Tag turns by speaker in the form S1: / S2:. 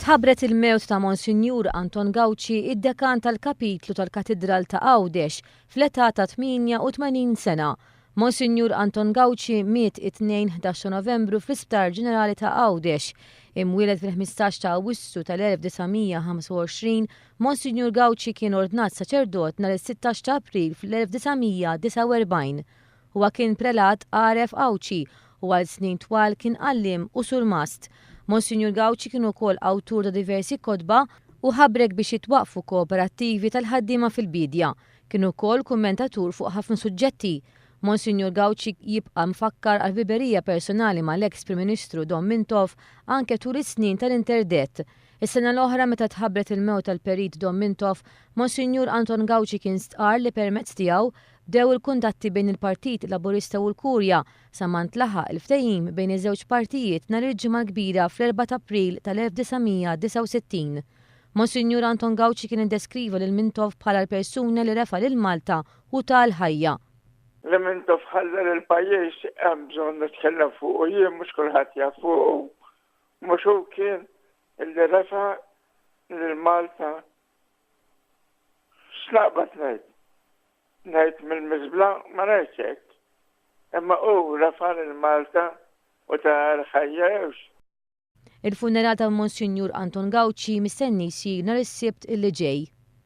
S1: Tħabbret il-mewt ta' Monsinjur Anton Gauci, id-dekan tal-kapitlu tal-katedral ta' Ghawdex fl-eta ta' 88 sena. Monsinjur Anton Gauci miet it-2 Novembru fl-Isptar Ġenerali ta' Ghawdex. Imwieled fil-15 ta' Awwissu tal-1925, Monsinjur Gauci kien ordnat saċerdot nhar is-16 ta' April fl-1949. Huwa kien prelat għaref Gauci u għal snin twal kien għallim u surmast. Monsinjur Gauci kien ukoll awtur ta' diversi kotba u ħabbrek biex jitwaqfu kooperattivi tal-ħaddiema fil-bidja. Kien ukoll kummentatur fuq ħafna suġġetti. Monsinjur Gauci jibqa' mfakkar għal biberija personali mal-eks Prim Ministru Domintov anke tul is-snin tal-interdett. Is-sena l-oħra meta tħabbret il-mewt tal-perit Domintov, Monsinjur Anton Gauci kien stqar li permezz tiegħu bdew il-kuntatti bejn il-Partit Laburista u l-Kurja sa ma ntlaħaq il-ftehim bejn iż-żewġ partijiet nhar il-ġimgħa l-kbira fl-4 April tal-1969. Monsinjur Anton Gauci kien iddeskriva lil Mintov bħala l-persuna li refa' lil Malta u tal-ħajja.
S2: Li Mintov ħallar il-pajjiż hemm bżonn nitkellem fuq jien mhux kulħadd jaf fuq. Mhux hu kien illi refa' lil Malta x'naqbad ngħid. Ngħid mill-miżbla ma ngħidx hekk. Imma hu refa' lil Malta u tal-ħajja hewx.
S1: Il-funeral ta' Monsinjur Anton Gauci mistenni jsir nhar is-Sibt illi ġej.